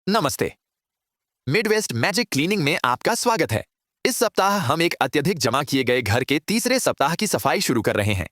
नमस्ते। Midwest magic cleaning में आपका स्वागत है। इस सप्ताह हम एक अत्यधिक जमा किए गए घर के तीसरे सप्ताह की सफाई शुरू कर रहे हैं।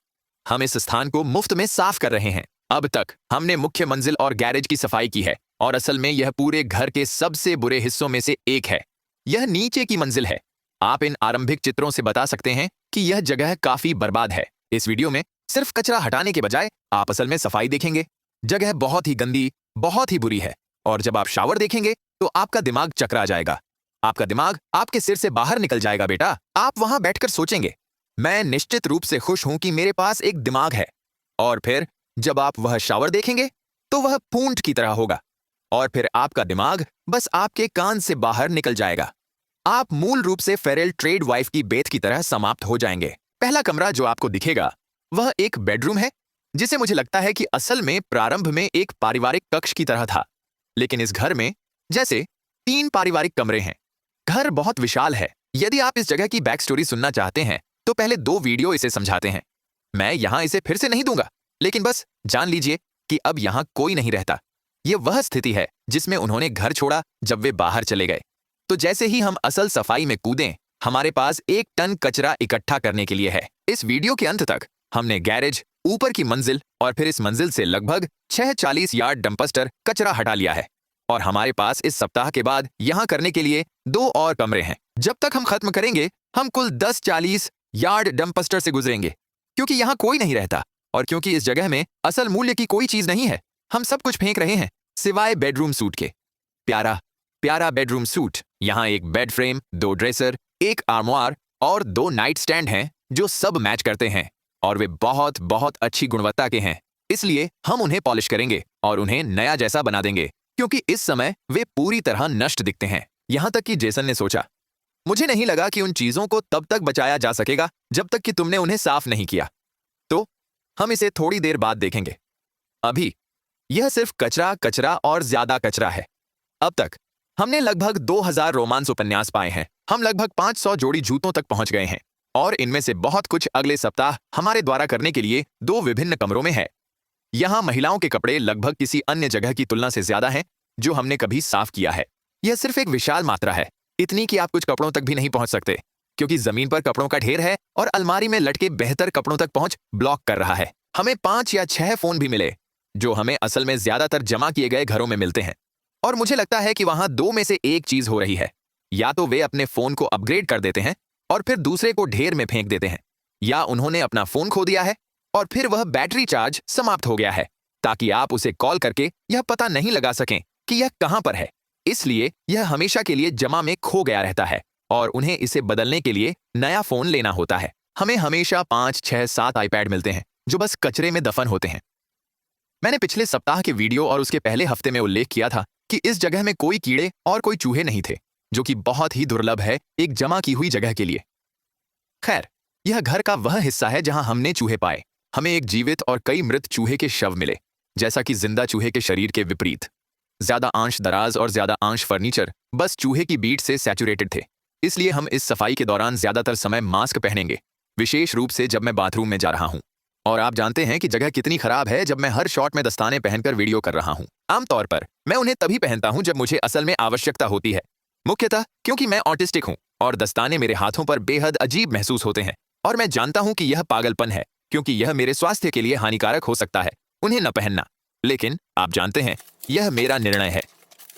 हम इस स्थान को मुफ्त में साफ कर रहे हैं। अब तक हमने मुख्य मंजिल और गैरेज की सफाई की है और असल में यह पूरे घर के सबसे बुरे हिस्सों में से एक है। यह नीचे की मंजिल है। आप इन आरंभिक चित्रों से बता सकते हैं कि यह जगह काफी बर्बाद है। इस वीडियो में सिर्फ कचरा हटाने के बजाय आप असल में सफाई देखेंगे। जगह बहुत ही गंदी, बहुत ही बुरी है और जब आप शावर देखेंगे तो आपका दिमाग चकरा जाएगा। आपका दिमाग आपके सिर से बाहर निकल जाएगा बेटा। आप वहां बैठकर सोचेंगे, मैं निश्चित रूप से खुश हूं कि मेरे पास एक दिमाग है। और फिर जब आप वह शावर देखेंगे तो वह पूंछ की तरह होगा और फिर आपका दिमाग बस आपके कान से बाहर निकल जाएगा। आप मूल रूप से फेरल ट्रेड वाइफ की बेथ की तरह समाप्त हो जाएंगे। पहला कमरा जो आपको दिखेगा वह एक बेडरूम है, जिसे मुझे लगता है कि असल में प्रारंभ में एक पारिवारिक कक्ष की तरह था। लेकिन इस घर में जैसे 3 पारिवारिक कमरे हैं। घर बहुत विशाल है। यदि आप इस जगह की बैक स्टोरी सुनना चाहते हैं तो पहले 2 वीडियो इसे समझाते हैं। मैं यहां इसे फिर से नहीं दूंगा, लेकिन बस जान लीजिए कि अब यहां कोई नहीं रहता। यह वह स्थिति है जिसमें उन्होंने घर छोड़ा जब वे बाहर चले गए। तो जैसे ही हम असल सफाई में कूदें, हमारे पास 1 टन कचरा इकट्ठा करने के लिए है। इस वीडियो के अंत तक हमने गैरेज, ऊपर की मंजिल और फिर इस मंजिल से लगभग 640 यार्ड डंपस्टर कचरा हटा लिया है। और हमारे पास इस सप्ताह के बाद यहां करने के लिए 2 और कमरे हैं। जब तक हम खत्म करेंगे हम कुल 10-40 यार्ड डंपस्टर से गुजरेंगे, क्योंकि यहां कोई नहीं रहता और क्योंकि इस जगह में असल मूल्य की कोई चीज नहीं है। हम सब कुछ फेंक रहे हैं सिवाय बेडरूम सूट के। प्यारा प्यारा बेडरूम सूट। यहाँ एक बेड फ्रेम, 2 ड्रेसर, 1 आर्मोयर और 2 नाइट स्टैंड हैं जो सब मैच करते हैं और वे बहुत बहुत अच्छी गुणवत्ता के हैं। इसलिए हम उन्हें पॉलिश करेंगे और उन्हें नया जैसा बना देंगे, क्योंकि इस समय वे पूरी तरह नष्ट दिखते हैं। यहां तक कि जेसन ने सोचा, मुझे नहीं लगा कि उन चीजों को तब तक बचाया जा सकेगा जब तक कि तुमने उन्हें साफ नहीं किया। तो हम इसे थोड़ी देर बाद देखेंगे। अभी यह सिर्फ कचरा कचरा और ज्यादा कचरा है। अब तक हमने लगभग 2000 रोमांस उपन्यास पाए हैं। हम लगभग 500 जोड़ी जूतों तक पहुंच गए हैं और इनमें से बहुत कुछ अगले सप्ताह हमारे द्वारा करने के लिए 2 विभिन्न कमरों में है। यहाँ महिलाओं के कपड़े लगभग किसी अन्य जगह की तुलना से ज्यादा हैं जो हमने कभी साफ किया है। यह सिर्फ एक विशाल मात्रा है, इतनी कि आप कुछ कपड़ों तक भी नहीं पहुंच सकते, क्योंकि जमीन पर कपड़ों का ढेर है और अलमारी में लटके बेहतर कपड़ों तक पहुंच ब्लॉक कर रहा है। हमें 5 या 6 फोन भी मिले जो हमें असल में ज्यादातर जमा किए गए घरों में मिलते हैं। और मुझे लगता है कि वहां 2 में से एक चीज हो रही है। या तो वे अपने फोन को अपग्रेड कर देते हैं और फिर दूसरे को ढेर में फेंक देते हैं, या उन्होंने अपना फोन खो दिया है और फिर वह बैटरी चार्ज समाप्त हो गया है, ताकि आप उसे कॉल करके यह पता नहीं लगा सकें कि यह कहां पर है। इसलिए यह हमेशा के लिए जमा में खो गया रहता है और उन्हें इसे बदलने के लिए नया फोन लेना होता है। हमें हमेशा 5, 6, 7 आईपैड मिलते हैं जो बस कचरे में दफन होते हैं। मैंने पिछले सप्ताह के वीडियो और उसके पहले हफ्ते में उल्लेख किया था कि इस जगह में कोई कीड़े और कोई चूहे नहीं थे, जो कि बहुत ही दुर्लभ है एक जमा की हुई जगह के लिए। खैर, यह घर का वह हिस्सा है जहां हमने चूहे पाए। हमें एक जीवित और कई मृत चूहे के शव मिले, जैसा कि जिंदा चूहे के शरीर के विपरीत। ज्यादा अंश दराज और ज्यादा अंश फर्नीचर बस चूहे की बीट से सैचुरेटेड थे। इसलिए हम इस सफाई के दौरान ज्यादातर समय मास्क पहनेंगे, विशेष रूप से जब मैं बाथरूम में जा रहा हूं। और आप जानते हैं कि जगह कितनी खराब है जब मैं हर शॉट में दस्ताने पहनकर वीडियो कर रहा हूं। आमतौर पर मैं उन्हें तभी पहनता हूं जब मुझे असल में आवश्यकता होती है, मुख्यतः क्योंकि मैं ऑटिस्टिक हूं और दस्ताने मेरे हाथों पर बेहद अजीब महसूस होते हैं। और मैं जानता हूं कि यह पागलपन है, क्योंकि यह मेरे स्वास्थ्य के लिए हानिकारक हो सकता है उन्हें न पहनना। लेकिन आप जानते हैं, यह मेरा निर्णय है।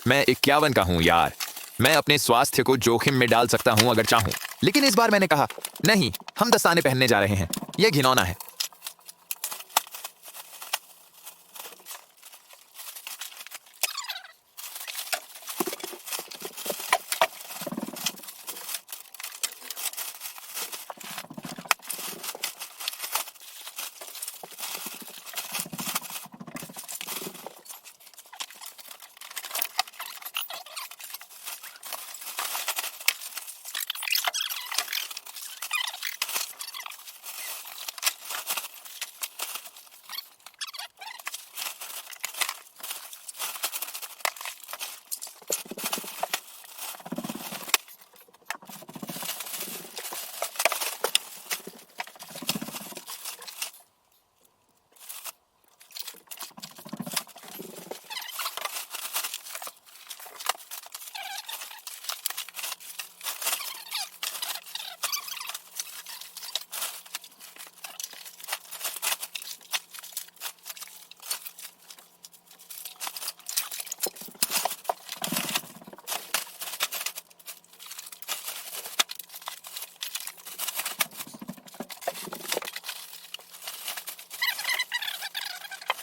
मैं 51 का हूं यार। मैं अपने स्वास्थ्य को जोखिम में डाल सकता हूं अगर चाहूं। लेकिन इस बार मैंने कहा, नहीं, हम दस्ताने पहनने जा रहे हैं। यह घिनौना है।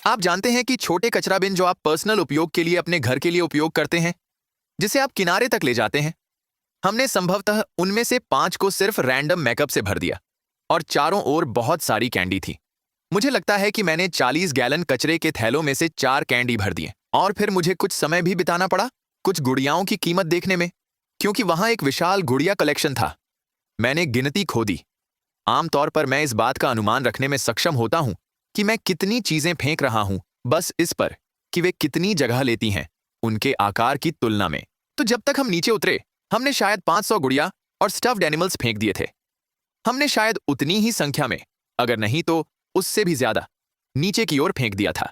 आप जानते हैं कि छोटे कचरा बिन जो आप पर्सनल उपयोग के लिए अपने घर के लिए उपयोग करते हैं, जिसे आप किनारे तक ले जाते हैं, हमने संभवतः उनमें से 5 को सिर्फ रैंडम मेकअप से भर दिया और चारों ओर बहुत सारी कैंडी थी। मुझे लगता है कि मैंने 40 गैलन कचरे के थैलों में से 4 कैंडी भर दिए और फिर मुझे कुछ समय भी बिताना पड़ा कुछ गुड़ियाओं की कीमत देखने में, क्योंकि वहां एक विशाल गुड़िया कलेक्शन था। मैंने गिनती खो दी। आमतौर पर मैं इस बात का अनुमान रखने में सक्षम होता हूं कि मैं कितनी चीजें फेंक रहा हूं बस इस पर कि वे कितनी जगह लेती हैं उनके आकार की तुलना में। तो जब तक हम नीचे उतरे हमने शायद 500 गुड़िया और स्टफ्ड एनिमल्स फेंक दिए थे। हमने शायद उतनी ही संख्या में, अगर नहीं तो उससे भी ज्यादा, नीचे की ओर फेंक दिया था।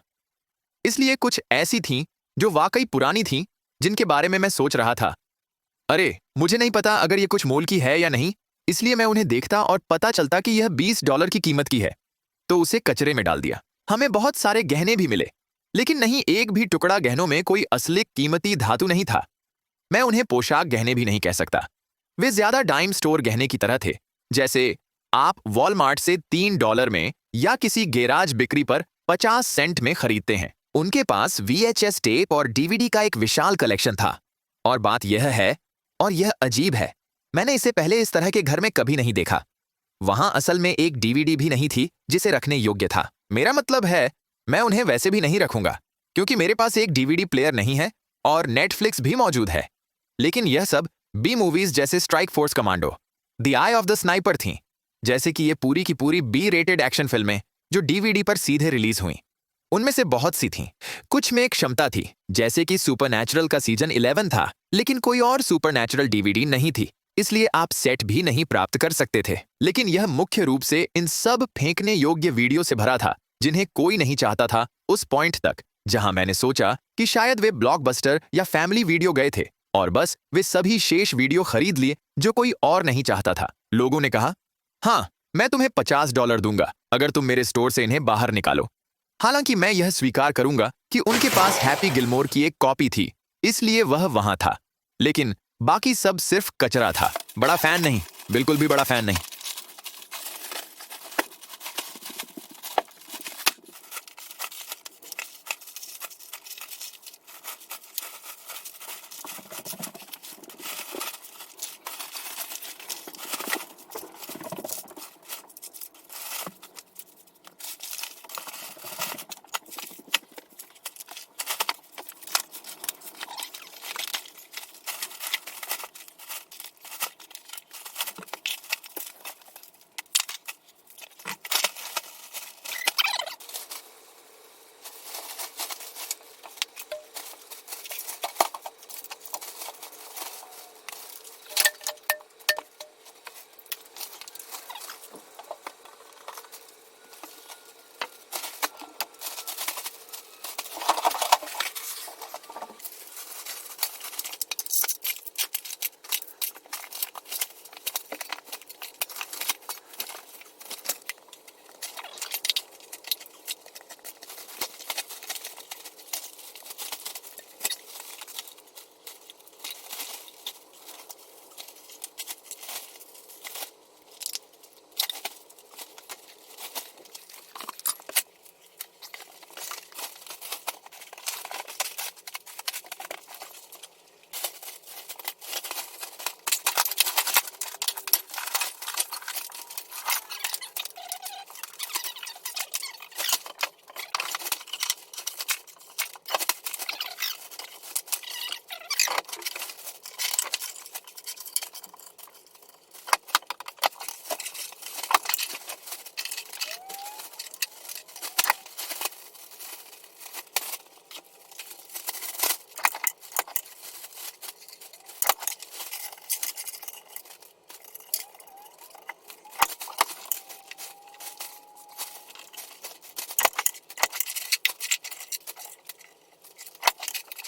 इसलिए कुछ ऐसी थीं जो वाकई पुरानी थीं, जिनके बारे में मैं सोच रहा था, अरे मुझे नहीं पता अगर ये कुछ मोल की है या नहीं, इसलिए मैं उन्हें देखता और पता चलता कि यह $20 की कीमत की है तो उसे कचरे में डाल दिया। हमें बहुत सारे गहने भी मिले, लेकिन नहीं एक भी टुकड़ा गहनों में कोई असली कीमती धातु नहीं था। मैं उन्हें पोशाक गहने भी नहीं कह सकता। वे ज्यादा डाइम स्टोर गहने की तरह थे, जैसे आप वॉलमार्ट से $3 में या किसी गैराज बिक्री पर 50 सेंट में खरीदते हैं। उनके पास VHS टेप और DVD का एक विशाल कलेक्शन था। और बात यह है, और यह अजीब है, मैंने इसे पहले इस तरह के घर में कभी नहीं देखा। वहां असल में एक DVD भी नहीं थी जिसे रखने योग्य था। मेरा मतलब है, मैं उन्हें वैसे भी नहीं रखूंगा क्योंकि मेरे पास एक DVD प्लेयर नहीं है और नेटफ्लिक्स भी मौजूद है। लेकिन यह सब बी मूवीज जैसे strike force commando, the I of the sniper थीं, जैसे कि ये पूरी की पूरी B-रेटेड एक्शन फिल्में जो DVD पर सीधे रिलीज हुई। उनमें से बहुत सी थीं। कुछ में एक क्षमता थी, जैसे कि सुपरनैचुरल का सीजन 11 था, लेकिन कोई और सुपरनैचुरल DVD नहीं थी, इसलिए आप सेट भी नहीं प्राप्त कर सकते थे। लेकिन यह मुख्य रूप से इन सब फेंकने योग्य वीडियो से भरा था जिन्हें कोई नहीं चाहता था, उस पॉइंट तक जहां मैंने सोचा कि शायद वे ब्लॉकबस्टर या फैमिली वीडियो गए थे और बस वे सभी शेष वीडियो खरीद लिए जो कोई और नहीं चाहता था। लोगों ने कहा, हाँ मैं तुम्हें $50 दूंगा अगर तुम मेरे स्टोर से इन्हें बाहर निकालो। हालांकि मैं यह स्वीकार करूंगा कि उनके पास हैप्पी गिलमोर की एक कॉपी थी, इसलिए वह वहां था, लेकिन बाकी सब सिर्फ कचरा था। बड़ा फैन नहीं, बिल्कुल भी बड़ा फैन नहीं।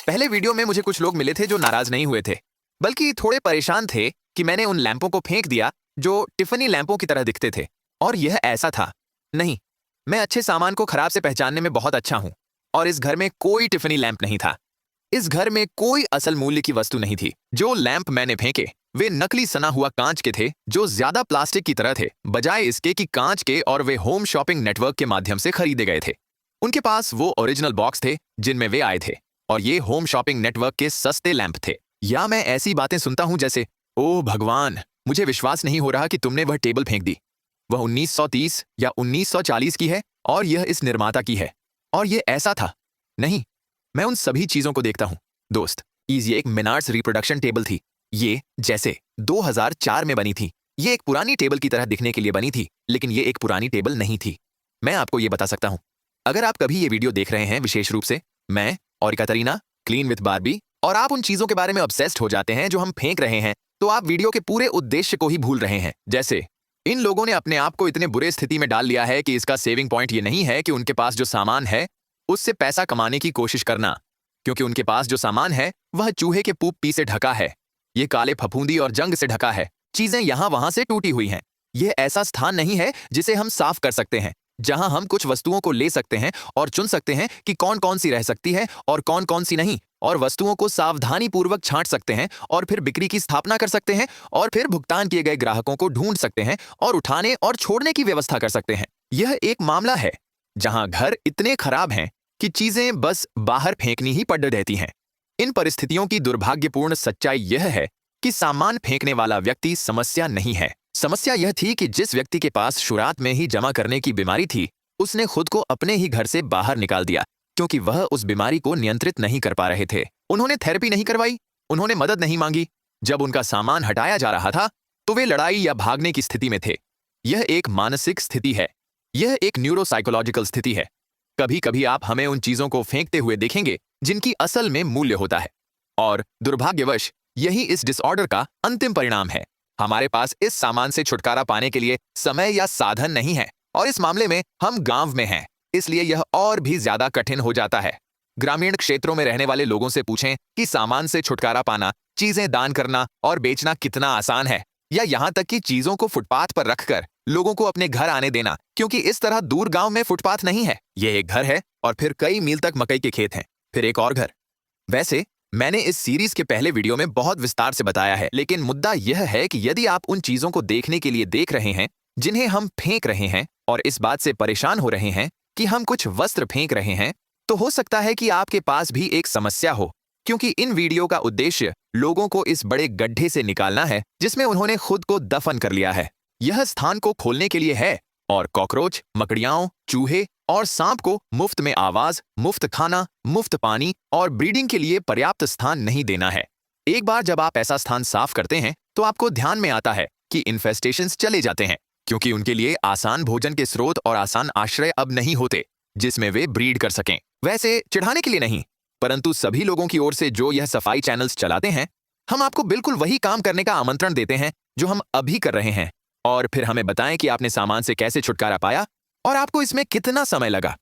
पहले वीडियो में मुझे कुछ लोग मिले थे जो नाराज नहीं हुए थे, बल्कि थोड़े परेशान थे कि मैंने उन लैंपों को फेंक दिया जो टिफनी लैंपों की तरह दिखते थे। और यह ऐसा था, नहीं, मैं अच्छे सामान को खराब से पहचानने में बहुत अच्छा हूं, और इस घर में कोई टिफनी लैंप नहीं था। इस घर में कोई असल मूल्य की वस्तु नहीं थी। जो लैंप मैंने फेंके वे नकली सना हुआ कांच के थे जो ज्यादा प्लास्टिक की तरह थे, बजाय इसके कि कांच के, और वे होम शॉपिंग नेटवर्क के माध्यम से खरीदे गए थे। उनके पास वो ओरिजिनल बॉक्स थे जिनमें वे आए थे, और ये होम शॉपिंग नेटवर्क के सस्ते लैंप थे। या मैं ऐसी बातें सुनता हूं जैसे, ओह भगवान, मुझे विश्वास नहीं हो रहा कि तुमने वह टेबल फेंक दी। वह 1930 या 1940 की है और यह इस निर्माता की है, और यह ऐसा था। नहीं, मैं उन सभी चीजों को देखता हूं। दोस्त, ये एक मिनार्स रिप्रोडक्शन टेबल थी। ये जैसे 2004 में बनी थी। ये एक पुरानी टेबल की तरह दिखने के लिए बनी थी, लेकिन ये एक पुरानी टेबल नहीं थी। मैं आपको ये बता सकता हूं। अगर आप कभी ये वीडियो देख रहे हैं, विशेष रूप से मैं और कतरीना, क्लीन विद बारबी, और आप उन चीजों के बारे में ऑब्सेस्ड हो जाते हैं जो हम फेंक रहे हैं, तो आप वीडियो के पूरे उद्देश्य को ही भूल रहे हैं। जैसे इन लोगों ने अपने आप को इतने बुरे स्थिति में डाल लिया है कि इसका सेविंग पॉइंट ये नहीं है कि उनके पास जो सामान है उससे पैसा कमाने की कोशिश करना, क्योंकि उनके पास जो सामान है वह चूहे के पूप पी से ढका है। ये काले फफूंदी और जंग से ढका है। चीजें यहां वहां से टूटी हुई हैं। यह ऐसा स्थान नहीं है जिसे हम साफ कर सकते हैं, जहां हम कुछ वस्तुओं को ले सकते हैं और चुन सकते हैं कि कौन कौन सी रह सकती है और कौन कौन सी नहीं, और वस्तुओं को सावधानी पूर्वक छांट सकते हैं और फिर बिक्री की स्थापना कर सकते हैं और फिर भुगतान किए गए ग्राहकों को ढूंढ सकते हैं और उठाने और छोड़ने की व्यवस्था कर सकते हैं। यह एक मामला है जहां घर इतने खराब हैं कि चीजें बस बाहर फेंकनी ही पड़ रहती हैं। इन परिस्थितियों की दुर्भाग्यपूर्ण सच्चाई यह है कि सामान फेंकने वाला व्यक्ति समस्या नहीं है। समस्या यह थी कि जिस व्यक्ति के पास शुरुआत में ही जमा करने की बीमारी थी, उसने खुद को अपने ही घर से बाहर निकाल दिया, क्योंकि वह उस बीमारी को नियंत्रित नहीं कर पा रहे थे। उन्होंने थेरेपी नहीं करवाई, उन्होंने मदद नहीं मांगी। जब उनका सामान हटाया जा रहा था तो वे लड़ाई या भागने की स्थिति में थे। यह एक मानसिक स्थिति है। यह एक न्यूरोसाइकोलॉजिकल स्थिति है। कभी कभी आप हमें उन चीजों को फेंकते हुए देखेंगे जिनकी असल में मूल्य होता है, और दुर्भाग्यवश यही इस डिसऑर्डर का अंतिम परिणाम है। हमारे पास इस सामान से छुटकारा पाने के लिए समय या साधन नहीं है, और इस मामले में हम गांव में हैं, इसलिए यह और भी ज्यादा कठिन हो जाता है। ग्रामीण क्षेत्रों में रहने वाले लोगों से पूछें कि सामान से छुटकारा पाना, चीजें दान करना और बेचना कितना आसान है, या यहां तक कि चीजों को फुटपाथ पर रखकर लोगों को अपने घर आने देना, क्योंकि इस तरह दूर गांव में फुटपाथ नहीं है। यह एक घर है और फिर कई मील तक मकई के खेत हैं, फिर एक और घर। वैसे मैंने इस सीरीज के पहले वीडियो में बहुत विस्तार से बताया है, लेकिन मुद्दा यह है कि यदि आप उन चीजों को देखने के लिए देख रहे हैं जिन्हें हम फेंक रहे हैं, और इस बात से परेशान हो रहे हैं कि हम कुछ वस्त्र फेंक रहे हैं, तो हो सकता है कि आपके पास भी एक समस्या हो, क्योंकि इन वीडियो का उद्देश्य लोगों को इस बड़े गड्ढे से निकालना है जिसमें उन्होंने खुद को दफन कर लिया है। यह स्थान को खोलने के लिए है, और कॉकरोच, मकड़ियाओं, चूहे और सांप को मुफ्त में आवाज, मुफ्त खाना, मुफ्त पानी और ब्रीडिंग के लिए पर्याप्त स्थान नहीं देना है। एक बार जब आप ऐसा स्थान साफ करते हैं तो आपको ध्यान में आता है कि इन्फेस्टेशंस चले जाते हैं, क्योंकि उनके लिए आसान भोजन के स्रोत और आसान आश्रय अब नहीं होते जिसमें वे ब्रीड कर सकें। वैसे चिढ़ाने के लिए नहीं, परंतु सभी लोगों की ओर से जो यह सफाई चैनल्स चलाते हैं, हम आपको बिल्कुल वही काम करने का आमंत्रण देते हैं जो हम अभी कर रहे हैं, और फिर हमें बताएं कि आपने सामान से कैसे छुटकारा पाया और आपको इसमें कितना समय लगा।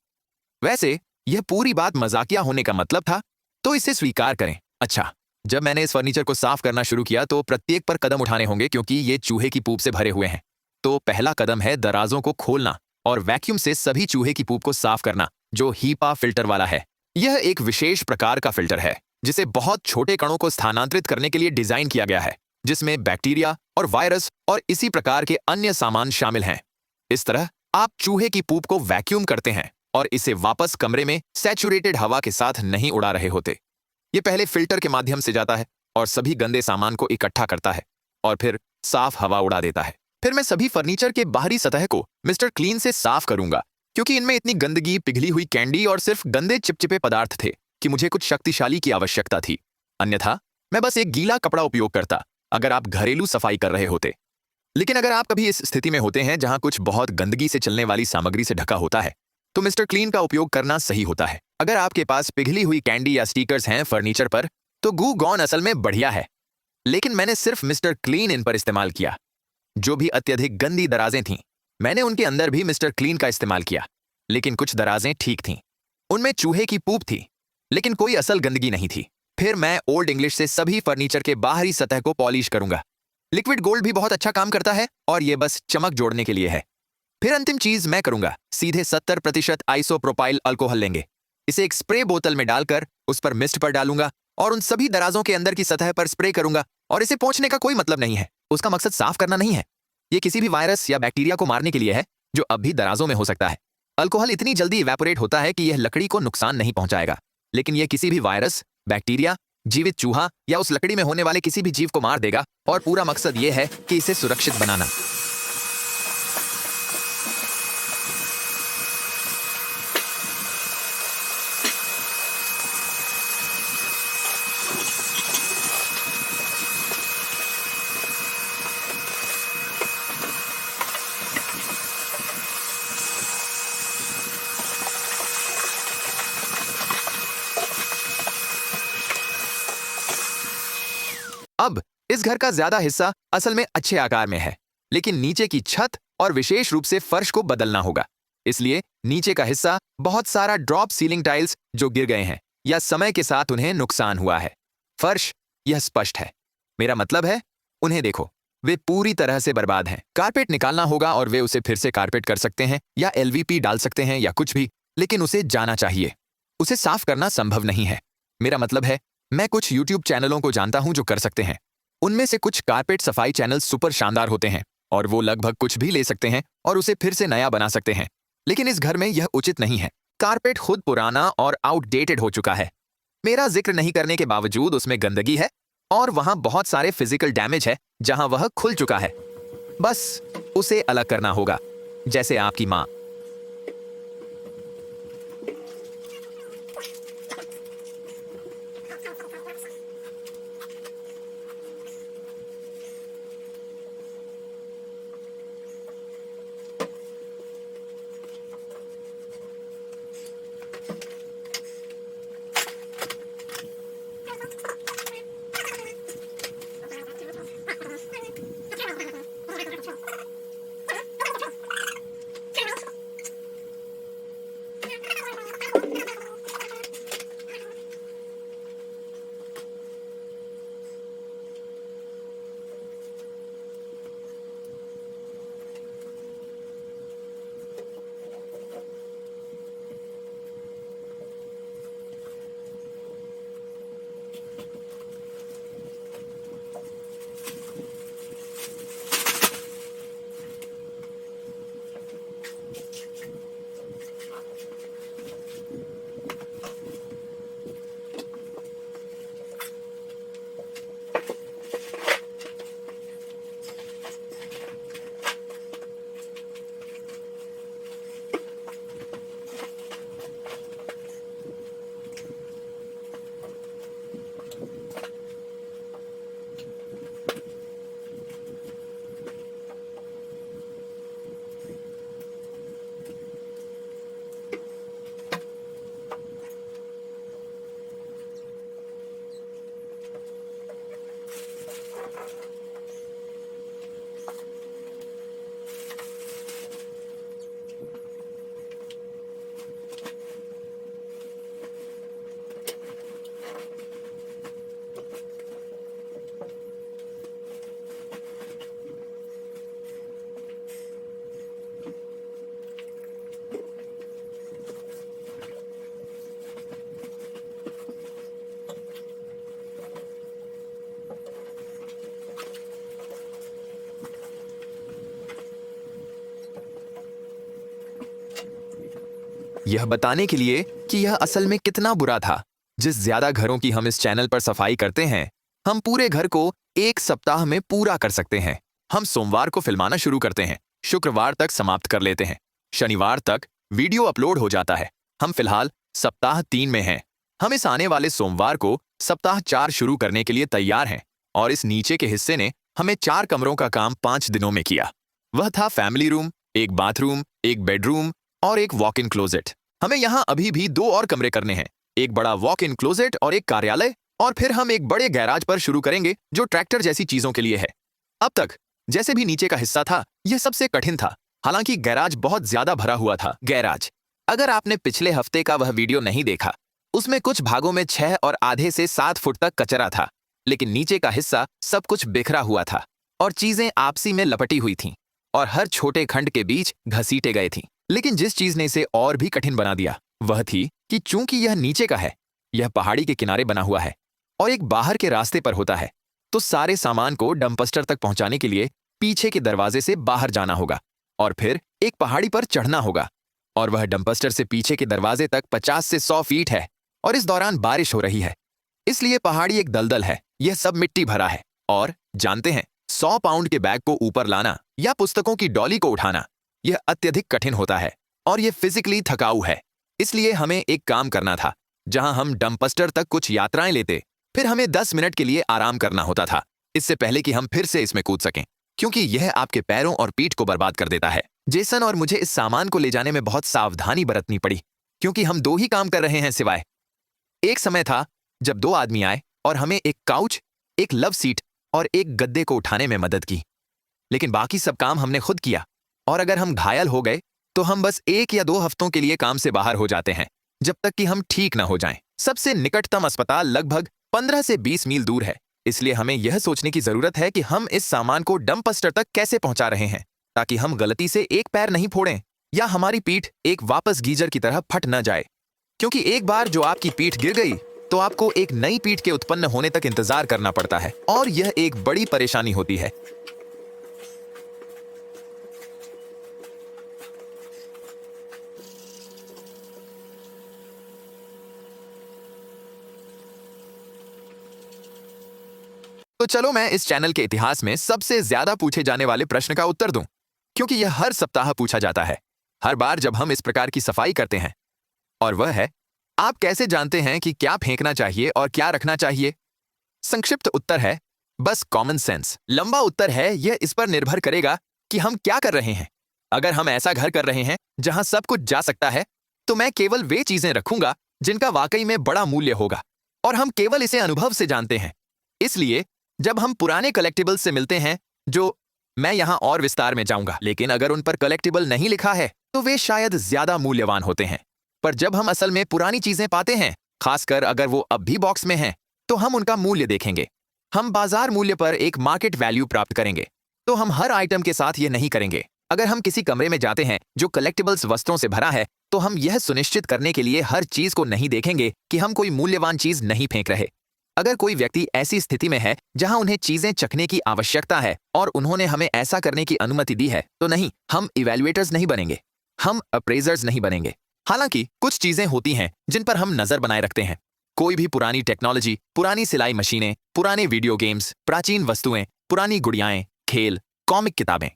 वैसे यह पूरी बात मजाकिया होने का मतलब था, तो इसे स्वीकार करें। अच्छा, जब मैंने इस फर्नीचर को साफ करना शुरू किया तो प्रत्येक पर कदम उठाने होंगे, क्योंकि ये चूहे की पूप से भरे हुए हैं। तो पहला कदम है दराजों को खोलना और वैक्यूम से सभी चूहे की पूप को साफ करना, जो हीपा फिल्टर वाला है। यह एक विशेष प्रकार का फिल्टर है जिसे बहुत छोटे कणों को स्थानांतरित करने के लिए डिजाइन किया गया है, जिसमें बैक्टीरिया और वायरस और इसी प्रकार के अन्य सामान शामिल हैं। इस तरह आप चूहे की पूप को वैक्यूम करते हैं और इसे वापस कमरे में सैचुरेटेड हवा के साथ नहीं उड़ा रहे होते। ये पहले फिल्टर के माध्यम से जाता है और सभी गंदे सामान को इकट्ठा करता है और फिर साफ हवा उड़ा देता है। फिर मैं सभी फर्नीचर के बाहरी सतह को मिस्टर क्लीन से साफ करूंगा, क्योंकि इनमें इतनी गंदगी, पिघली हुई कैंडी और सिर्फ गंदे चिपचिपे पदार्थ थे कि मुझे कुछ शक्तिशाली की आवश्यकता थी। अन्यथा मैं बस एक गीला कपड़ा उपयोग करता अगर आप घरेलू सफाई कर रहे होते। लेकिन अगर आप कभी इस स्थिति में होते हैं जहां कुछ बहुत गंदगी से चलने वाली सामग्री से ढका होता है, तो मिस्टर क्लीन का उपयोग करना सही होता है। अगर आपके पास पिघली हुई कैंडी या स्टिकर्स हैं फर्नीचर पर, तो गू गॉन असल में बढ़िया है, लेकिन मैंने सिर्फ मिस्टर क्लीन इन पर इस्तेमाल किया। जो भी अत्यधिक गंदी दराजें थीं, मैंने उनके अंदर भी मिस्टर क्लीन का इस्तेमाल किया, लेकिन कुछ दराजें ठीक थीं। उनमें चूहे की पूप थी, लेकिन कोई असल गंदगी नहीं थी। फिर मैं ओल्ड इंग्लिश से सभी फर्नीचर के बाहरी सतह को पॉलिश करूंगा। लिक्विड गोल्ड भी बहुत अच्छा काम करता है और ये बस चमक जोड़ने के लिए है। फिर अंतिम चीज मैं करूंगा, सीधे 70% आइसोप्रोपाइल अल्कोहल लेंगे, इसे एक स्प्रे बोतल में डालकर उस पर मिस्ट पर डालूंगा और उन सभी दराजों के अंदर की सतह पर स्प्रे करूंगा। और इसे पोंछने का कोई मतलब नहीं है, उसका मकसद साफ करना नहीं है। ये किसी भी वायरस या बैक्टीरिया को मारने के लिए है जो अब भी दराजों में हो सकता है। अल्कोहल इतनी जल्दी इवेपोरेट होता है कि यह लकड़ी को नुकसान नहीं पहुंचाएगा, लेकिन यह किसी भी वायरस, बैक्टीरिया, जीवित चूहा या उस लकड़ी में होने वाले किसी भी जीव को मार देगा, और पूरा मकसद यह है कि इसे सुरक्षित बनाना। अब इस घर का ज्यादा हिस्सा असल में अच्छे आकार में है, लेकिन नीचे की छत और विशेष रूप से फर्श को बदलना होगा। इसलिए नीचे का हिस्सा बहुत सारा ड्रॉप सीलिंग टाइल्स जो गिर गए हैं या समय के साथ उन्हें नुकसान हुआ है। फर्श, यह स्पष्ट है। मेरा मतलब है, उन्हें देखो, वे पूरी तरह से बर्बाद हैं। कारपेट निकालना होगा और वे उसे फिर से कारपेट कर सकते हैं या एलवीपी डाल सकते हैं या कुछ भी, लेकिन उसे जाना चाहिए। उसे साफ करना संभव नहीं है। मेरा मतलब है, मैं कुछ यूट्यूब चैनलों को जानता हूं जो कर सकते हैं। उनमें से कुछ कारपेट सफाई चैनल सुपर शानदार होते हैं और वो लगभग कुछ भी ले सकते हैं और उसे फिर से नया बना सकते हैं, लेकिन इस घर में यह उचित नहीं है। कारपेट खुद पुराना और आउटडेटेड हो चुका है। मेरा जिक्र नहीं करने के बावजूद उसमें गंदगी है और वहां बहुत सारे फिजिकल डैमेज है जहां वह खुल चुका है। बस उसे अलग करना होगा, जैसे आपकी मां। यह बताने के लिए कि यह असल में कितना बुरा था। जिस ज्यादा घरों की हम इस चैनल पर सफाई करते हैं, हम पूरे घर को एक सप्ताह में पूरा कर सकते हैं। हम सोमवार को फिल्माना शुरू करते हैं, शुक्रवार तक समाप्त कर लेते हैं, शनिवार तक वीडियो अपलोड हो जाता है। हम फिलहाल सप्ताह 3 में हैं। हम इस आने वाले सोमवार को सप्ताह 4 शुरू करने के लिए तैयार हैं, और इस नीचे के हिस्से ने हमें 4 कमरों का काम 5 दिनों में किया। वह था फैमिली रूम, एक बाथरूम, एक बेडरूम और एक वॉक इन क्लोजेट। हमें यहाँ अभी भी 2 और कमरे करने हैं, एक बड़ा वॉक इन क्लोजेट और एक कार्यालय, और फिर हम एक बड़े गैराज पर शुरू करेंगे जो ट्रैक्टर जैसी चीजों के लिए है। अब तक जैसे भी नीचे का हिस्सा था, यह सबसे कठिन था, हालांकि गैराज बहुत ज्यादा भरा हुआ था। गैराज, अगर आपने पिछले हफ्ते का वह वीडियो नहीं देखा, उसमें कुछ भागों में 6 और आधे से 7 फुट तक कचरा था, लेकिन नीचे का हिस्सा सब कुछ बिखरा हुआ था और चीजें आपसी में लपटी हुई थीं और हर छोटे खंड के बीच घसीटे गए थीं। लेकिन जिस चीज ने इसे और भी कठिन बना दिया वह थी कि चूंकि यह नीचे का है, यह पहाड़ी के किनारे बना हुआ है और एक बाहर के रास्ते पर होता है, तो सारे सामान को डंपस्टर तक पहुंचाने के लिए पीछे के दरवाजे से बाहर जाना होगा और फिर एक पहाड़ी पर चढ़ना होगा। और वह डंपस्टर से पीछे के दरवाजे तक 50 से 100 फीट है और इस दौरान बारिश हो रही है। इसलिए पहाड़ी एक दलदल है, यह सब मिट्टी भरा है। और जानते हैं, 100 पाउंड के बैग को ऊपर लाना या पुस्तकों की डॉली को उठाना यह अत्यधिक कठिन होता है और यह फिजिकली थकाऊ है। इसलिए हमें एक काम करना था, जहां हम डंपस्टर तक कुछ यात्राएं लेते, फिर हमें 10 मिनट के लिए आराम करना होता था, इससे पहले कि हम फिर से इसमें कूद सकें, क्योंकि यह आपके पैरों और पीठ को बर्बाद कर देता है। जेसन और मुझे इस सामान को ले जाने में बहुत सावधानी बरतनी पड़ी, क्योंकि हम 2 ही काम कर रहे हैं सिवाय। एक समय था जब 2 आदमी आए और हमें एक काउच, एक लव सीट और एक गद्दे को उठाने में मदद की, लेकिन बाकी सब काम हमने खुद किया। और अगर हम घायल हो गए तो हम बस 1 या 2 हफ्तों के लिए काम से बाहर हो जाते हैं, जब तक कि हम ठीक न हो जाएं। सबसे निकटतम अस्पताल लगभग 15 से 20 मील दूर है, इसलिए हमें यह सोचने की जरूरत है कि हम इस सामान को डंपस्टर तक कैसे पहुंचा रहे हैं, ताकि हम गलती से एक पैर नहीं फोड़ें या हमारी पीठ एक वापस गीजर की तरह फट न जाए, क्योंकि एक बार जो आपकी पीठ गिर गई तो आपको एक नई पीठ के उत्पन्न होने तक इंतजार करना पड़ता है और यह एक बड़ी परेशानी होती है। तो चलो मैं इस चैनल के इतिहास में सबसे ज्यादा पूछे जाने वाले प्रश्न का उत्तर दूं, क्योंकि यह हर सप्ताह पूछा जाता है, हर बार जब हम इस प्रकार की सफाई करते हैं। और वह है, आप कैसे जानते हैं कि क्या फेंकना चाहिए और क्या रखना चाहिए? संक्षिप्त उत्तर है, बस कॉमन सेंस। लंबा उत्तर है, यह इस पर निर्भर करेगा कि हम क्या कर रहे हैं। अगर हम ऐसा घर कर रहे हैं जहां सब कुछ जा सकता है, तो मैं केवल वे चीजें रखूंगा जिनका वाकई में बड़ा मूल्य होगा और हम केवल इसे अनुभव से जानते हैं। इसलिए जब हम पुराने कलेक्टिबल्स से मिलते हैं, जो मैं यहां और विस्तार में जाऊंगा, लेकिन अगर उन पर कलेक्टिबल नहीं लिखा है तो वे शायद ज्यादा मूल्यवान होते हैं। पर जब हम असल में पुरानी चीजें पाते हैं, खासकर अगर वो अब भी बॉक्स में हैं, तो हम उनका मूल्य देखेंगे। हम बाजार मूल्य पर एक मार्केट वैल्यू प्राप्त करेंगे। तो हम हर आइटम के साथ ये नहीं करेंगे। अगर हम किसी कमरे में जाते हैं जो कलेक्टिबल्स वस्तुओं से भरा है, तो हम यह सुनिश्चित करने के लिए हर चीज को नहीं देखेंगे कि हम कोई मूल्यवान चीज नहीं फेंक रहे। अगर कोई व्यक्ति ऐसी स्थिति में है जहां उन्हें चीजें चखने की आवश्यकता है और उन्होंने हमें ऐसा करने की अनुमति दी है, तो नहीं, हम इवैल्यूएटर्स नहीं बनेंगे, हम अप्रेजर्स नहीं बनेंगे। हालांकि कुछ चीजें होती हैं जिन पर हम नजर बनाए रखते हैं। कोई भी पुरानी टेक्नोलॉजी, पुरानी सिलाई मशीनें, पुराने वीडियो गेम्स, प्राचीन वस्तुएं, पुरानी गुड़ियाएं, खेल, कॉमिक किताबें।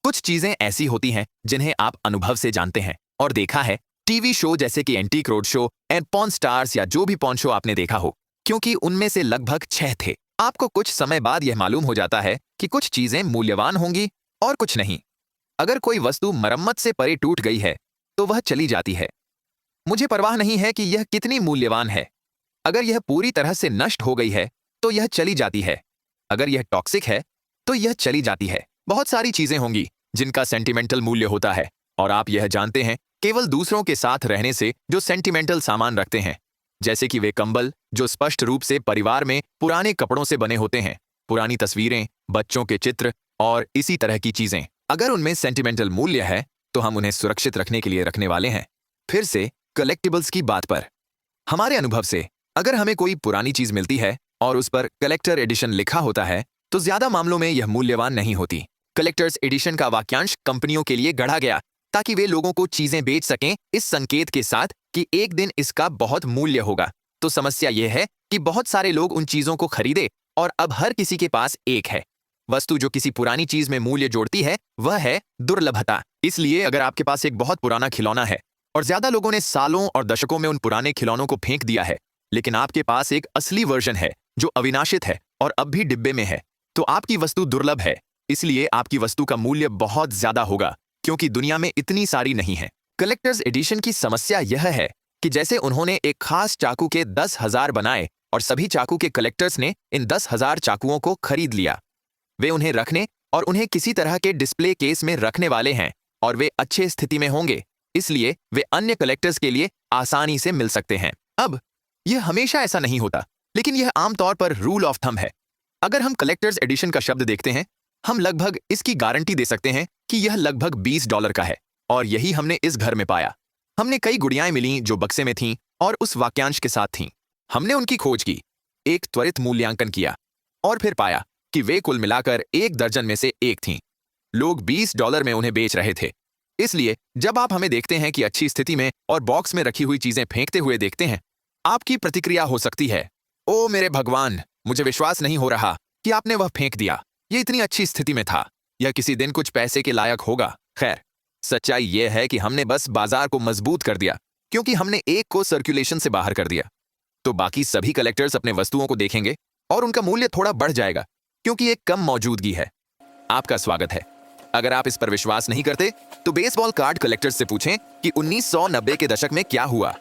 कुछ चीजें ऐसी होती हैं जिन्हें आप अनुभव से जानते हैं और देखा है। टीवी शो जैसे कि antique road show and porn stars या जो भी पॉर्न शो आपने देखा हो, क्योंकि उनमें से लगभग 6 थे। आपको कुछ समय बाद यह मालूम हो जाता है कि कुछ चीजें मूल्यवान होंगी और कुछ नहीं। अगर कोई वस्तु मरम्मत से परे टूट गई है तो वह चली जाती है। मुझे परवाह नहीं है कि यह कितनी मूल्यवान है। अगर यह पूरी तरह से नष्ट हो गई है तो यह चली जाती है। अगर यह टॉक्सिक है तो यह चली जाती है। बहुत सारी चीजें होंगी जिनका सेंटिमेंटल मूल्य होता है, और आप यह जानते हैं केवल दूसरों के साथ रहने से जो सेंटिमेंटल सामान रखते हैं, जैसे कि वे कंबल जो स्पष्ट रूप से परिवार में पुराने कपड़ों से बने होते हैं, पुरानी तस्वीरें, बच्चों के चित्र और इसी तरह की चीजें। अगर उनमें सेंटिमेंटल मूल्य है तो हम उन्हें सुरक्षित रखने के लिए रखने वाले हैं। फिर से कलेक्टिबल्स की बात पर, हमारे अनुभव से अगर हमें कोई पुरानी चीज मिलती है और उस पर कलेक्टर एडिशन लिखा होता है, तो ज्यादा मामलों में यह मूल्यवान नहीं होती। कलेक्टर्स एडिशन का वाक्यांश कंपनियों के लिए गढ़ा गया ताकि वे लोगों को चीजें बेच सकें इस संकेत के साथ कि एक दिन इसका बहुत मूल्य होगा। तो समस्या यह है कि बहुत सारे लोग उन चीजों को खरीदे और अब हर किसी के पास एक है। वस्तु जो किसी पुरानी चीज में मूल्य जोड़ती है वह है दुर्लभता। इसलिए अगर आपके पास एक बहुत पुराना खिलौना है और ज्यादा लोगों ने सालों और दशकों में उन पुराने खिलौनों को फेंक दिया है, लेकिन आपके पास एक असली वर्जन है जो अविनाशित है और अब भी डिब्बे में है, तो आपकी वस्तु दुर्लभ है। इसलिए आपकी वस्तु का मूल्य बहुत ज्यादा होगा, क्योंकि दुनिया में इतनी सारी नहीं है। कलेक्टर्स एडिशन की समस्या यह है कि जैसे उन्होंने एक खास चाकू के 10,000 बनाए और सभी चाकू के कलेक्टर्स ने इन 10,000 चाकुओं को खरीद लिया। वे उन्हें रखने और उन्हें किसी तरह के डिस्प्ले केस में रखने वाले हैं और वे अच्छे स्थिति में होंगे, इसलिए वे अन्य कलेक्टर्स के लिए आसानी से मिल सकते हैं। अब यह हमेशा ऐसा नहीं होता, लेकिन यह आमतौर पर रूल ऑफ थंब है। अगर हम कलेक्टर्स एडिशन का शब्द देखते हैं, हम लगभग इसकी गारंटी दे सकते हैं कि यह लगभग $20 का है, और यही हमने इस घर में पाया। हमने कई गुड़ियाएं मिली जो बक्से में थीं और उस वाक्यांश के साथ थीं। हमने उनकी खोज की, एक त्वरित मूल्यांकन किया और फिर पाया कि वे कुल मिलाकर 1 दर्जन में से एक थीं। लोग $20 में उन्हें बेच रहे थे। इसलिए जब आप हमें देखते हैं कि अच्छी स्थिति में और बॉक्स में रखी हुई चीजें फेंकते हुए देखते हैं, आपकी प्रतिक्रिया हो सकती है, ओ मेरे भगवान, मुझे विश्वास नहीं हो रहा कि आपने वह फेंक दिया। ये इतनी अच्छी स्थिति में था। यह किसी दिन कुछ पैसे के लायक होगा। खैर, सच्चाई यह है कि हमने बस बाजार को मजबूत कर दिया, क्योंकि हमने एक को सर्कुलेशन से बाहर कर दिया। तो बाकी सभी कलेक्टर्स अपने वस्तुओं को देखेंगे और उनका मूल्य थोड़ा बढ़ जाएगा, क्योंकि एक कम मौजूदगी है। आपका स्वागत है। अगर आप इस पर विश्वास नहीं करते, तो बेसबॉल कार्ड कलेक्टर्स से पूछें कि 1990 के दशक में क्या हुआ।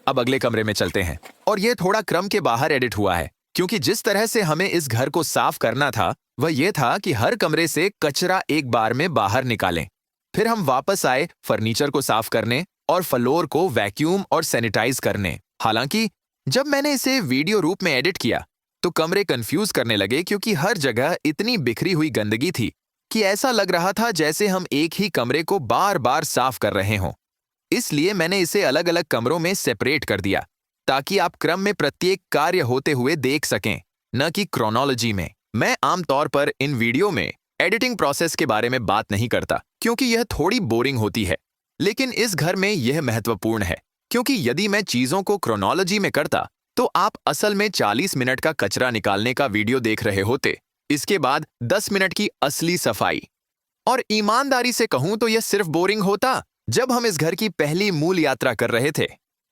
अब अगले कमरे में चलते हैं, और यह थोड़ा क्रम के बाहर एडिट हुआ है, क्योंकि जिस तरह से हमें इस घर को साफ करना था वह यह था कि हर कमरे से कचरा एक बार में बाहर निकालें। फिर हम वापस आए फर्नीचर को साफ करने और फ्लोर को वैक्यूम और सैनिटाइज करने। हालांकि जब मैंने इसे वीडियो रूप में एडिट किया तो कमरे कंफ्यूज करने लगे, क्योंकि हर जगह इतनी बिखरी हुई गंदगी थी कि ऐसा लग रहा था जैसे हम एक ही कमरे को बार बार साफ कर रहे हों। इसलिए मैंने इसे अलग अलग कमरों में सेपरेट कर दिया, ताकि आप क्रम में प्रत्येक कार्य होते हुए देख सकें, न कि क्रोनोलॉजी में। मैं आमतौर पर इन वीडियो में एडिटिंग प्रोसेस के बारे में बात नहीं करता, क्योंकि यह थोड़ी बोरिंग होती है। लेकिन इस घर में यह महत्वपूर्ण है, क्योंकि यदि मैं चीजों को क्रोनोलॉजी में करता तो आप असल में 40 मिनट का कचरा निकालने का वीडियो देख रहे होते, इसके बाद 10 मिनट की असली सफाई। और ईमानदारी से कहूं तो यह सिर्फ बोरिंग होता। जब हम इस घर की पहली मूल यात्रा कर रहे थे,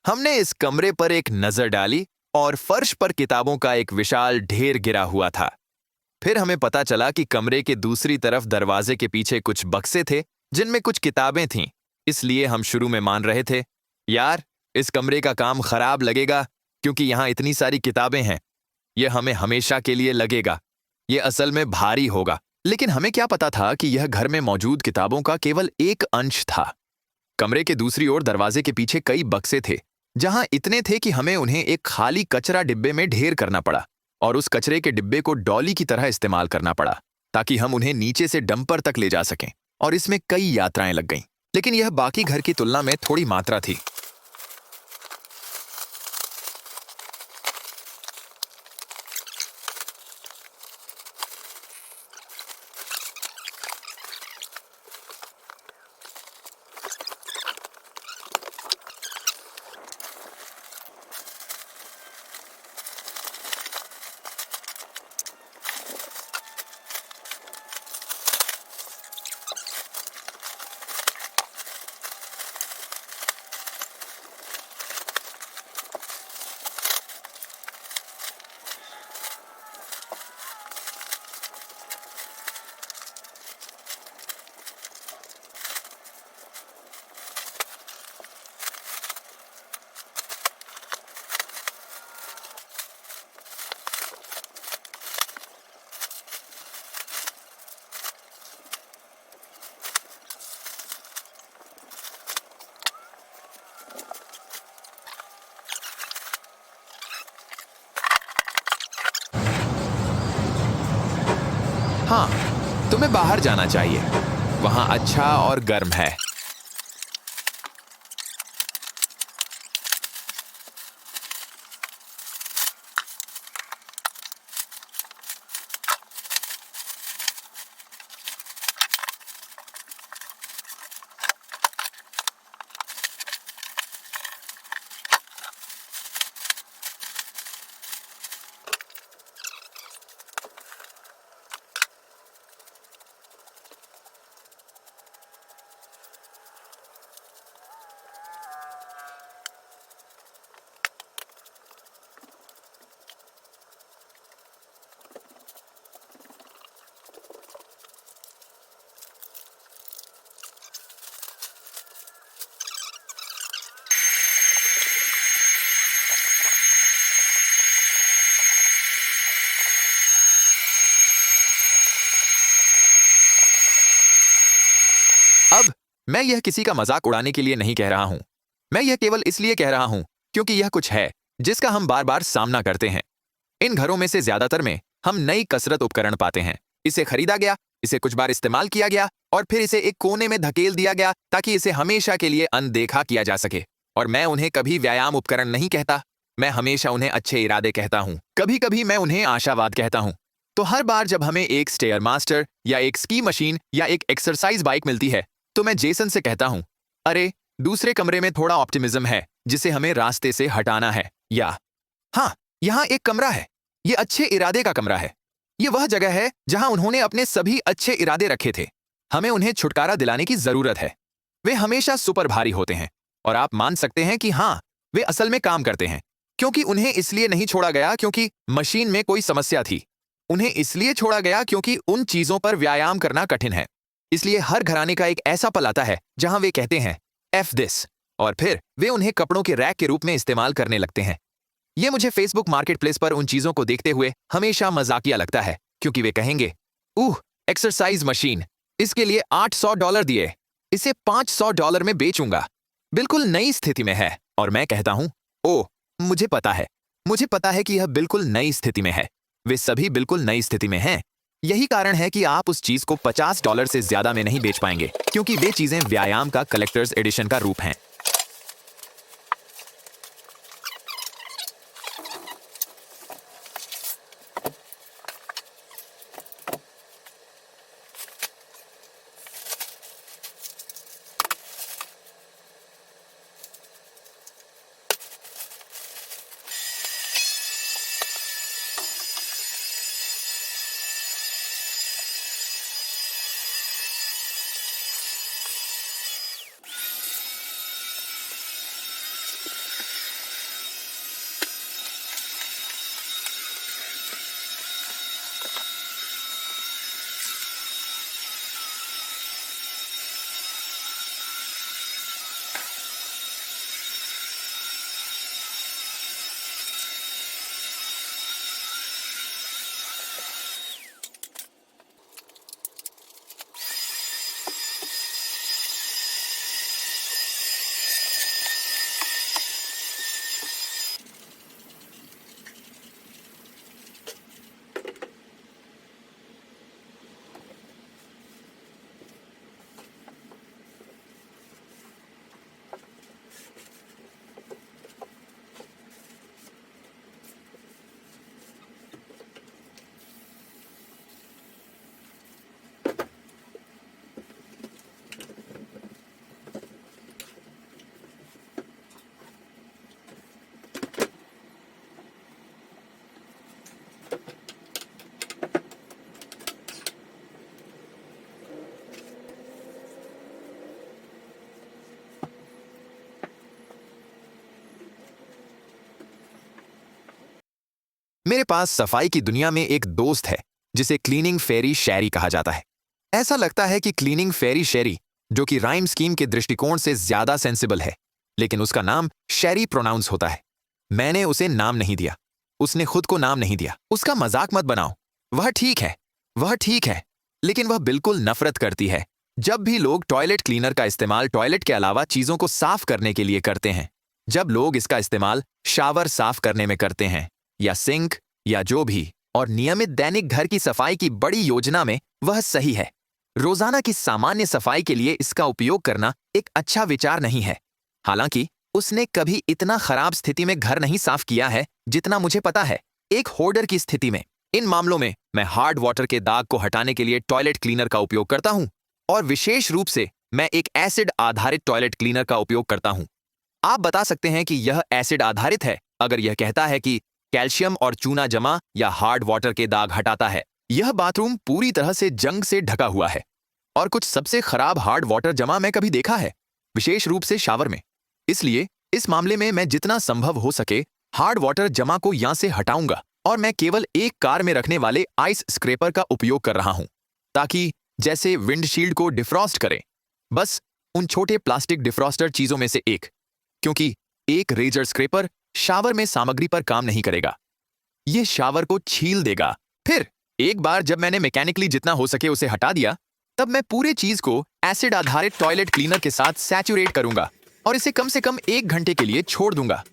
हमने इस कमरे पर एक नजर डाली और फर्श पर किताबों का एक विशाल ढेर गिरा हुआ था। फिर हमें पता चला कि कमरे के दूसरी तरफ दरवाजे के पीछे कुछ बक्से थे जिनमें कुछ किताबें थीं। इसलिए हम शुरू में मान रहे थे, यार इस कमरे का काम खराब लगेगा क्योंकि यहाँ इतनी सारी किताबें हैं, यह हमें हमेशा के लिए लगेगा, यह असल में भारी होगा। लेकिन हमें क्या पता था कि यह घर में मौजूद किताबों का केवल एक अंश था। कमरे के दूसरी ओर दरवाजे के पीछे कई बक्से थे, जहां इतने थे कि हमें उन्हें एक खाली कचरा डिब्बे में ढेर करना पड़ा, और उस कचरे के डिब्बे को डॉली की तरह इस्तेमाल करना पड़ा ताकि हम उन्हें नीचे से डंपर तक ले जा सकें। और इसमें कई यात्राएं लग गईं, लेकिन यह बाकी घर की तुलना में थोड़ी मात्रा थी। हाँ, तुम्हें बाहर जाना चाहिए। वहां अच्छा और गर्म है। अब मैं यह किसी का मजाक उड़ाने के लिए नहीं कह रहा हूं। मैं यह केवल इसलिए कह रहा हूं क्योंकि यह कुछ है जिसका हम बार बार सामना करते हैं। इन घरों में से ज्यादातर में हम नई कसरत उपकरण पाते हैं। इसे खरीदा गया, इसे कुछ बार इस्तेमाल किया गया और फिर इसे एक कोने में धकेल दिया गया ताकि इसे हमेशा के लिए अनदेखा किया जा सके। और मैं उन्हें कभी व्यायाम उपकरण नहीं कहता, मैं हमेशा उन्हें अच्छे इरादे कहता हूं। कभी कभी मैं उन्हें आशावाद कहता हूं। तो हर बार जब हमें एक स्टेयर मास्टर या एक स्की मशीन या एक एक्सरसाइज बाइक मिलती है तो मैं जेसन से कहता हूं, अरे दूसरे कमरे में थोड़ा ऑप्टिमिज्म है जिसे हमें रास्ते से हटाना है। या हाँ, यहां एक कमरा है। यह अच्छे इरादे का कमरा है। यह वह जगह है जहां उन्होंने अपने सभी अच्छे इरादे रखे थे। हमें उन्हें छुटकारा दिलाने की जरूरत है। वे हमेशा सुपर भारी होते हैं और आप मान सकते हैं कि हाँ, वे असल में काम करते हैं क्योंकि उन्हें इसलिए नहीं छोड़ा गया क्योंकि मशीन में कोई समस्या थी। उन्हें इसलिए छोड़ा गया क्योंकि उन चीजों पर व्यायाम करना कठिन है। इसलिए हर घराने का एक ऐसा पल आता है जहां वे कहते हैं एफ दिस, और फिर वे उन्हें कपड़ों के रैक के रूप में इस्तेमाल करने लगते हैं। यह मुझे फेसबुक मार्केटप्लेस पर उन चीजों को देखते हुए हमेशा मजाकिया लगता है क्योंकि वे कहेंगे, एक्सरसाइज मशीन, इसके लिए $800 दिए, इसे $500 में बेचूंगा, बिल्कुल नई स्थिति में है। और मैं कहता हूं, ओह मुझे पता है कि यह बिल्कुल नई स्थिति में है। वे सभी बिल्कुल नई स्थिति में हैं। यही कारण है कि आप उस चीज को $50 से ज्यादा में नहीं बेच पाएंगे क्योंकि वे चीजें व्यायाम का कलेक्टर्स एडिशन का रूप हैं। मेरे पास सफाई की दुनिया में एक दोस्त है जिसे क्लीनिंग फेरी शैरी कहा जाता है। ऐसा लगता है कि क्लीनिंग फेरी शैरी, जो कि राइम स्कीम के दृष्टिकोण से ज्यादा सेंसिबल है, लेकिन उसका नाम शैरी प्रोनाउंस होता है। मैंने उसे नाम नहीं दिया, उसने खुद को नाम नहीं दिया। उसका मजाक मत बनाओ। वह ठीक है, लेकिन वह बिल्कुल नफरत करती है जब भी लोग टॉयलेट क्लीनर का इस्तेमाल टॉयलेट के अलावा चीजों को साफ करने के लिए करते हैं। जब लोग इसका इस्तेमाल शावर साफ करने में करते हैं या सिंक या जो भी, और नियमित दैनिक घर की सफाई की बड़ी योजना में वह सही है। रोजाना की सामान्य सफाई के लिए इसका उपयोग करना एक अच्छा विचार नहीं है। हालांकि उसने कभी इतना खराब स्थिति में घर नहीं साफ किया है जितना मुझे पता है, एक होर्डर की स्थिति में। इन मामलों में मैं हार्ड वाटर के दाग को हटाने के लिए टॉयलेट क्लीनर का उपयोग करता हूं, और विशेष रूप से मैं एक एसिड आधारित टॉयलेट क्लीनर का उपयोग करता हूं। आप बता सकते हैं कि यह एसिड आधारित है अगर यह कहता है कि कैल्शियम और चूना जमा या हार्ड वाटर के दाग हटाता है। यह बाथरूम पूरी तरह से जंग से ढका हुआ है, और कुछ सबसे खराब हार्ड वाटर जमा मैं कभी देखा है, विशेष रूप से शावर में। इसलिए इस मामले में मैं जितना संभव हो सके हार्ड वाटर जमा को यहां से हटाऊंगा, और मैं केवल एक कार में रखने वाले आइस स्क्रैपर का उपयोग कर रहा हूं, ताकि जैसे विंडशील्ड को डिफ्रॉस्ट करें। बस उन छोटे प्लास्टिक डिफ्रॉस्टर चीजों में से एक, क्योंकि एक रेजर स्क्रैपर शावर में सामग्री पर काम नहीं करेगा। यह शावर को छील देगा। फिर एक बार जब मैंने मैकेनिकली जितना हो सके उसे हटा दिया, तब मैं पूरे चीज को एसिड आधारित टॉयलेट क्लीनर के साथ सैचुरेट करूंगा और इसे कम से कम 1 घंटे के लिए छोड़ दूंगा।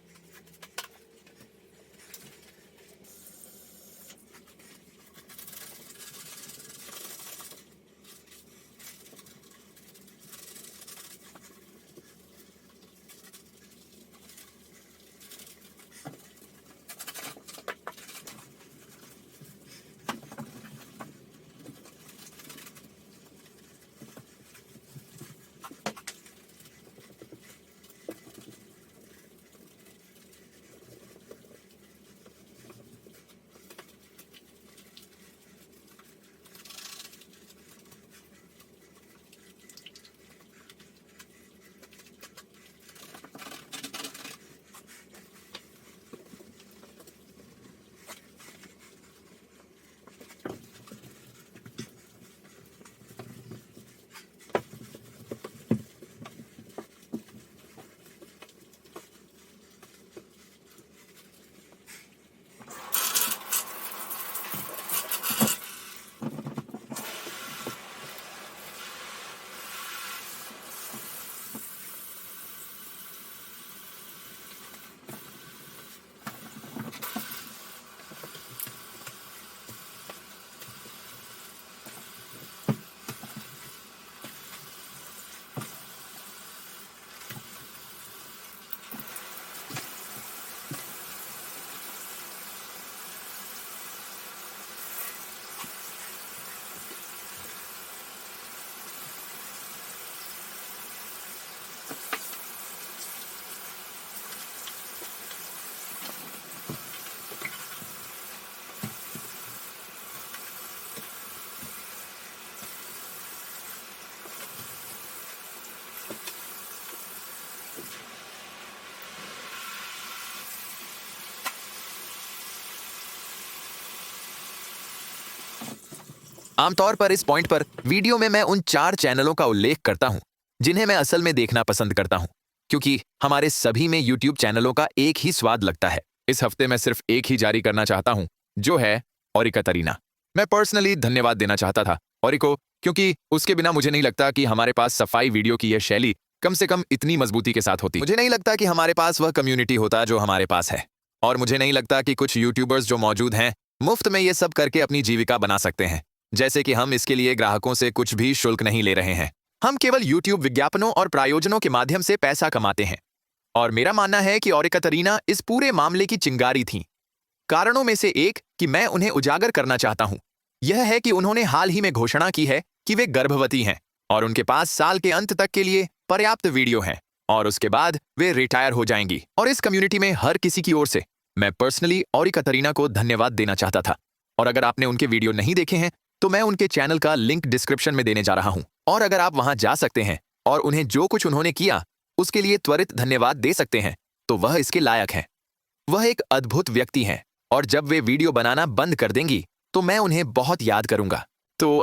आमतौर पर इस पॉइंट पर वीडियो में मैं उन 4 चैनलों का उल्लेख करता हूं जिन्हें मैं असल में देखना पसंद करता हूं, क्योंकि हमारे सभी में यूट्यूब चैनलों का एक ही स्वाद लगता है। इस हफ्ते मैं सिर्फ एक ही जारी करना चाहता हूं, जो है ओरिकतरीना। मैं पर्सनली धन्यवाद देना चाहता था ओरिको, क्योंकि उसके बिना मुझे नहीं लगता कि हमारे पास सफाई वीडियो की यह शैली कम से कम इतनी मजबूती के साथ होती। मुझे नहीं लगता कि हमारे पास वह कम्युनिटी होता जो हमारे पास है, और मुझे नहीं लगता कि कुछ यूट्यूबर्स जो मौजूद हैं मुफ्त में ये सब करके अपनी जीविका बना सकते हैं। जैसे कि हम इसके लिए ग्राहकों से कुछ भी शुल्क नहीं ले रहे हैं, हम केवल यूट्यूब विज्ञापनों और प्रायोजनों के माध्यम से पैसा कमाते हैं। और मेरा मानना है कि ओरिकतरीना इस पूरे मामले की चिंगारी थी। कारणों में से एक कि मैं उन्हें उजागर करना चाहता हूं, यह है कि उन्होंने हाल ही में घोषणा की है कि वे गर्भवती हैं और उनके पास साल के अंत तक के लिए पर्याप्त वीडियो हैं, और उसके बाद वे रिटायर हो जाएंगी। और इस कम्युनिटी में हर किसी की ओर से मैं पर्सनली ओरिकतरीना को धन्यवाद देना चाहता था। और अगर आपने उनके वीडियो नहीं देखे हैं तो मैं उनके चैनल का लिंक डिस्क्रिप्शन में देने जा रहा हूं, और अगर आप वहां जा सकते हैं और उन्हें जो कुछ उन्होंने किया उसके लिए त्वरित धन्यवाद दे सकते हैं, तो वह इसके लायक हैं। वह एक अद्भुत व्यक्ति हैं, और जब वे वीडियो बनाना बंद कर देंगी तो मैं उन्हें बहुत याद करूंगा। तो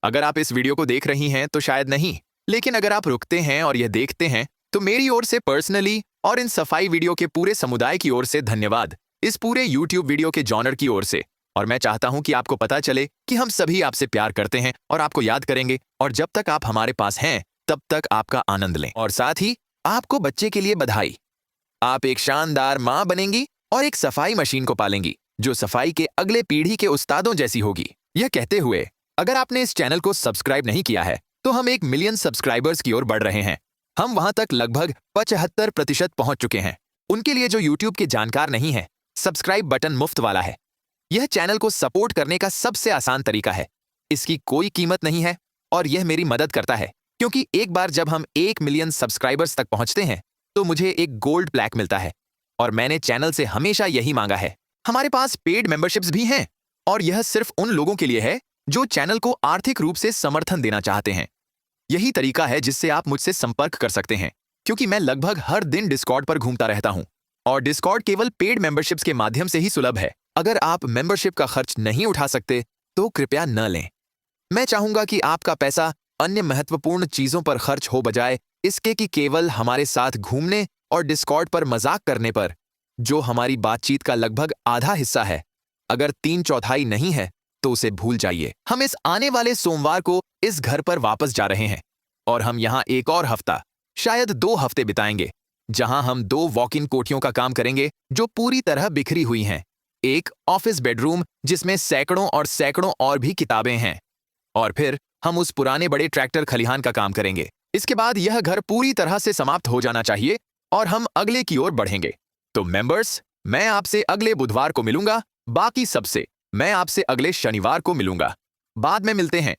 अगर आप इस वीडियो को देख रही हैं तो शायद नहीं, लेकिन अगर आप रुकते हैं और यह देखते हैं तो मेरी ओर से पर्सनली और इन सफाई वीडियो के पूरे समुदाय की ओर से धन्यवाद, इस पूरे यूट्यूब वीडियो के जॉनर की ओर से। और मैं चाहता हूं कि आपको पता चले कि हम सभी आपसे प्यार करते हैं और आपको याद करेंगे, और जब तक आप हमारे पास हैं तब तक आपका आनंद लें। और साथ ही आपको बच्चे के लिए बधाई। आप एक शानदार मां बनेंगी और एक सफाई मशीन को पालेंगी जो सफाई के अगले पीढ़ी के उस्तादों जैसी होगी। यह कहते हुए अगर आपने इस चैनल को सब्सक्राइब नहीं किया है तो हम 1 मिलियन सब्सक्राइबर्स की ओर बढ़ रहे हैं। हम वहां तक लगभग 75% पहुंच चुके हैं। उनके लिए जो यूट्यूब के जानकार नहीं है, सब्सक्राइब बटन मुफ्त वाला है। यह चैनल को सपोर्ट करने का सबसे आसान तरीका है। इसकी कोई कीमत नहीं है और यह मेरी मदद करता है, क्योंकि एक बार जब हम 1 मिलियन सब्सक्राइबर्स तक पहुंचते हैं तो मुझे एक गोल्ड प्लैक मिलता है और मैंने चैनल से हमेशा यही मांगा है। हमारे पास पेड मेंबरशिप्स भी हैं और यह सिर्फ उन लोगों के लिए है जो चैनल को आर्थिक रूप से समर्थन देना चाहते हैं। यही तरीका है जिससे आप मुझसे संपर्क कर सकते हैं, क्योंकि मैं लगभग हर दिन डिस्कॉर्ड पर घूमता रहता हूं और डिस्कॉर्ड केवल पेड मेंबरशिप्स के माध्यम से ही सुलभ है। अगर आप मेंबरशिप का खर्च नहीं उठा सकते तो कृपया न लें। मैं चाहूंगा कि आपका पैसा अन्य महत्वपूर्ण चीजों पर खर्च हो बजाय इसके कि केवल हमारे साथ घूमने और डिस्कॉर्ड पर मजाक करने पर, जो हमारी बातचीत का लगभग आधा हिस्सा है। अगर 3/4 नहीं है तो उसे भूल जाइए। हम इस आने वाले सोमवार को इस घर पर वापस जा रहे हैं और हम यहाँ एक और हफ्ता, शायद 2 हफ्ते बिताएंगे, जहां हम 2 वॉक इन कोठरियों का काम करेंगे जो पूरी तरह बिखरी हुई हैं। एक ऑफिस बेडरूम जिसमें सैकड़ों और सैकड़ों और भी किताबें हैं, और फिर हम उस पुराने बड़े ट्रैक्टर खलिहान का काम करेंगे। इसके बाद यह घर पूरी तरह से समाप्त हो जाना चाहिए और हम अगले की ओर बढ़ेंगे। तो मेंबर्स, मैं आपसे अगले बुधवार को मिलूंगा। बाकी सबसे मैं आपसे अगले शनिवार को मिलूंगा। बाद में मिलते हैं।